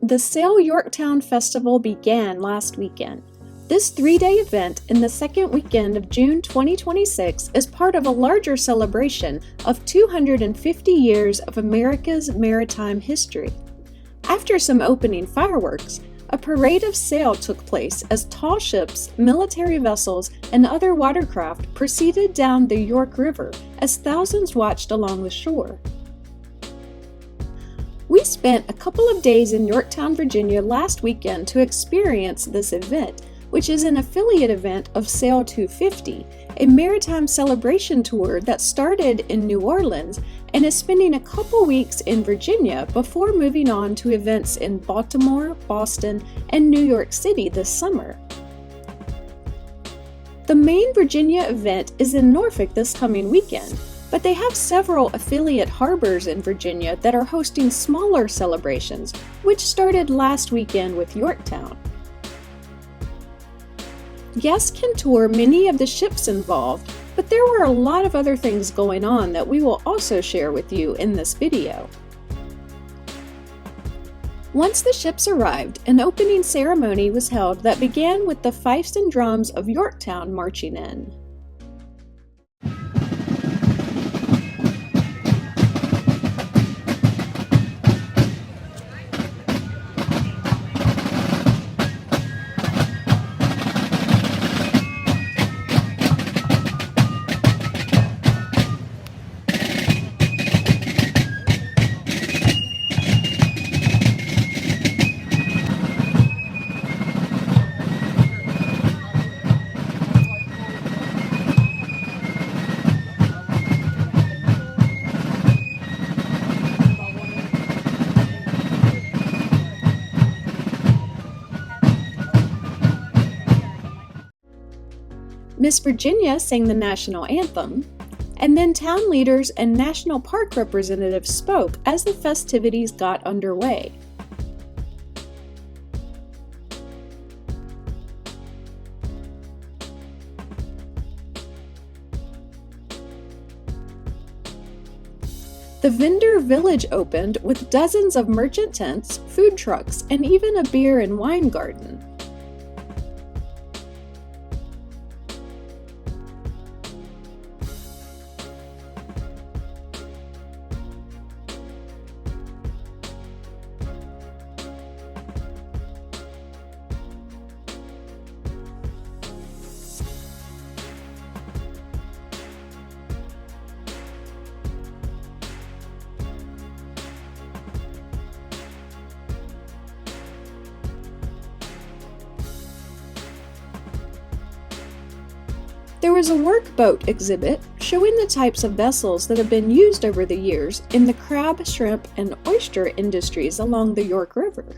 The Sail Yorktown Festival began last weekend. This 3-day event in the second weekend of June 2026 is part of a larger celebration of 250 years of America's maritime history. After some opening fireworks, a parade of sail took place as tall ships, military vessels, and other watercraft proceeded down the York River as thousands watched along the shore. We spent a couple of days in Yorktown, Virginia last weekend to experience this event, which is an affiliate event of Sail 250, a maritime celebration tour that started in New Orleans and is spending a couple weeks in Virginia before moving on to events in Baltimore, Boston, and New York City this summer. The main Virginia event is in Norfolk this coming weekend, but they have several affiliate harbors in Virginia that are hosting smaller celebrations, which started last weekend with Yorktown. Guests can tour many of the ships involved, but there were a lot of other things going on that we will also share with you in this video. Once the ships arrived, an opening ceremony was held that began with the fifes and drums of Yorktown marching in. Miss Virginia sang the national anthem, and then town leaders and national park representatives spoke as the festivities got underway. The vendor village opened with dozens of merchant tents, food trucks, and even a beer and wine garden. There was a workboat exhibit showing the types of vessels that have been used over the years in the crab, shrimp, and oyster industries along the York River.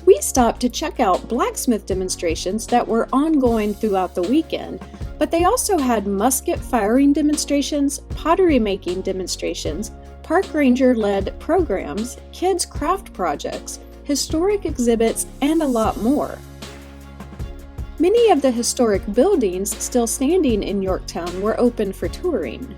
We stopped to check out blacksmith demonstrations that were ongoing throughout the weekend, but they also had musket firing demonstrations, pottery making demonstrations, park ranger-led programs, kids' craft projects, historic exhibits, and a lot more. Many of the historic buildings still standing in Yorktown were open for touring.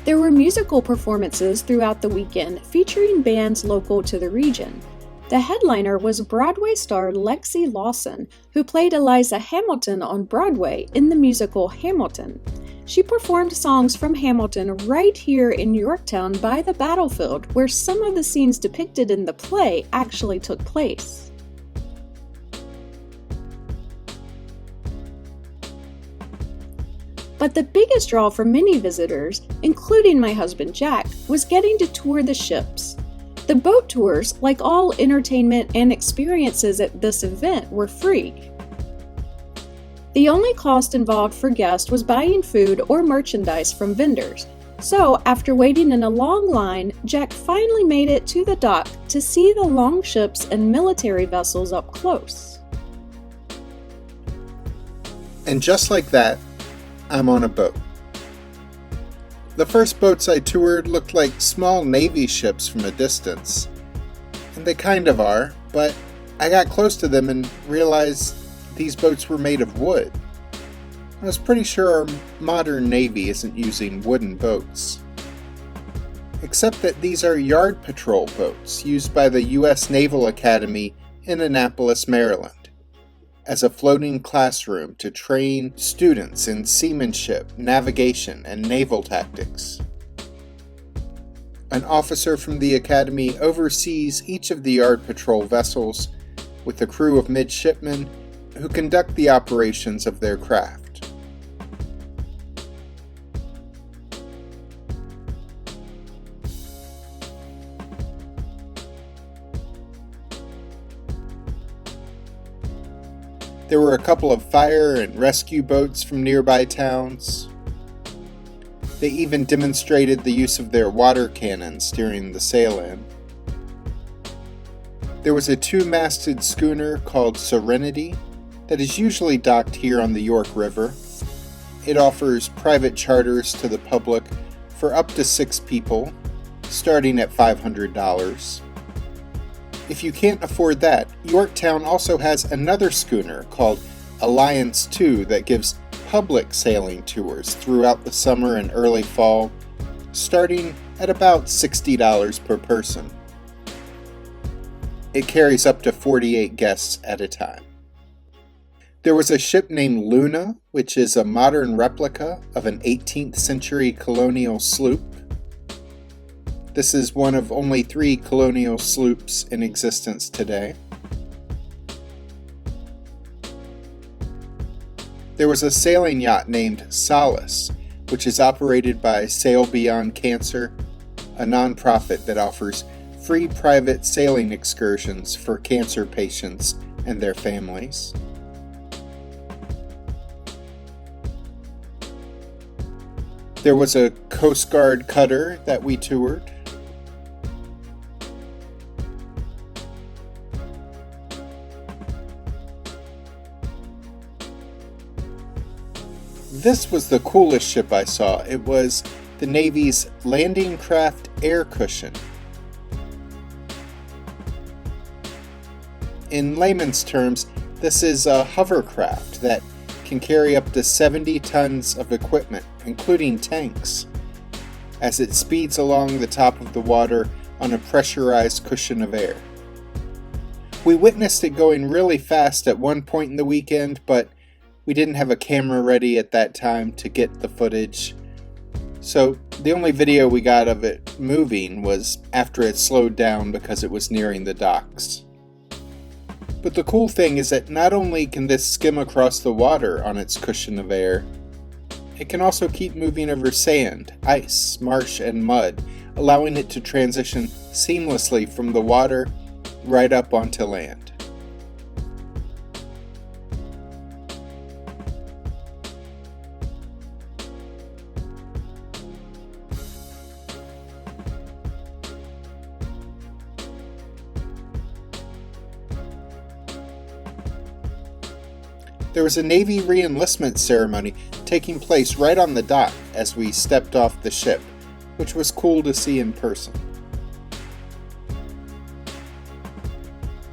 There were musical performances throughout the weekend featuring bands local to the region. The headliner was Broadway star Lexi Lawson, who played Eliza Hamilton on Broadway in the musical Hamilton. She performed songs from Hamilton right here in Yorktown by the battlefield, where some of the scenes depicted in the play actually took place. But the biggest draw for many visitors, including my husband Jack, was getting to tour the ships. The boat tours, like all entertainment and experiences at this event, were free. The only cost involved for guests was buying food or merchandise from vendors. So, after waiting in a long line, Jack finally made it to the dock to see the longships and military vessels up close. And just like that, I'm on a boat. The first boats I toured looked like small Navy ships from a distance. And they kind of are, but I got close to them and realized these boats were made of wood. I was pretty sure our modern Navy isn't using wooden boats. Except that these are yard patrol boats used by the U.S. Naval Academy in Annapolis, Maryland, as a floating classroom to train students in seamanship, navigation, and naval tactics. An officer from the Academy oversees each of the yard patrol vessels with a crew of midshipmen who conduct the operations of their craft. There were a couple of fire and rescue boats from nearby towns. They even demonstrated the use of their water cannons during the sail-in. There was a two-masted schooner called Serenity that is usually docked here on the York River. It offers private charters to the public for up to 6 people, starting at $500. If you can't afford that, Yorktown also has another schooner called Alliance 2 that gives public sailing tours throughout the summer and early fall, starting at about $60 per person. It carries up to 48 guests at a time. There was a ship named Luna, which is a modern replica of an 18th century colonial sloop. This is one of only 3 colonial sloops in existence today. There was a sailing yacht named Solace, which is operated by Sail Beyond Cancer, a nonprofit that offers free private sailing excursions for cancer patients and their families. There was a Coast Guard cutter that we toured. This was the coolest ship I saw. It was the Navy's Landing Craft Air Cushion. In layman's terms, this is a hovercraft that can carry up to 70 tons of equipment, including tanks, as it speeds along the top of the water on a pressurized cushion of air. We witnessed it going really fast at one point in the weekend, but we didn't have a camera ready at that time to get the footage. So the only video we got of it moving was after it slowed down because it was nearing the docks. But the cool thing is that not only can this skim across the water on its cushion of air, it can also keep moving over sand, ice, marsh, and mud, allowing it to transition seamlessly from the water right up onto land. There was a Navy re-enlistment ceremony taking place right on the dock as we stepped off the ship, which was cool to see in person.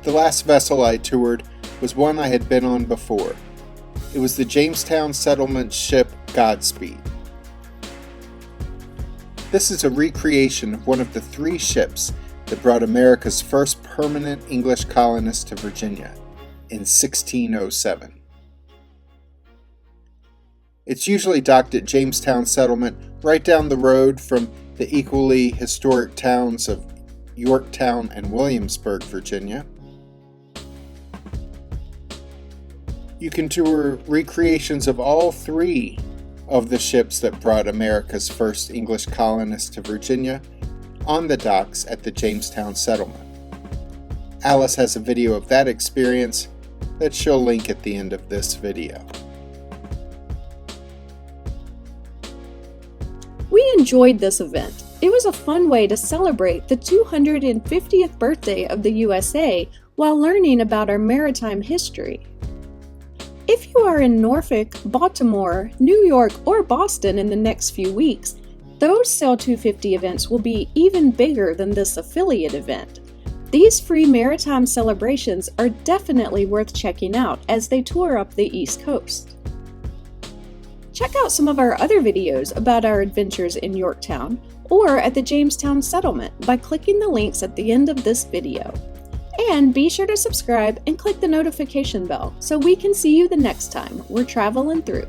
The last vessel I toured was one I had been on before. It was the Jamestown settlement ship Godspeed. This is a recreation of one of the 3 ships that brought America's first permanent English colonists to Virginia in 1607. It's usually docked at Jamestown Settlement, right down the road from the equally historic towns of Yorktown and Williamsburg, Virginia. You can tour recreations of all 3 of the ships that brought America's first English colonists to Virginia on the docks at the Jamestown Settlement. Alice has a video of that experience that she'll link at the end of this video. enjoyed this event. It was a fun way to celebrate the 250th birthday of the USA while learning about our maritime history. If you are in Norfolk, Baltimore, New York, or Boston in the next few weeks, those Sail 250 events will be even bigger than this affiliate event. These free maritime celebrations are definitely worth checking out as they tour up the East Coast. Check out some of our other videos about our adventures in Yorktown or at the Jamestown settlement by clicking the links at the end of this video. And be sure to subscribe and click the notification bell so we can see you the next time we're traveling through.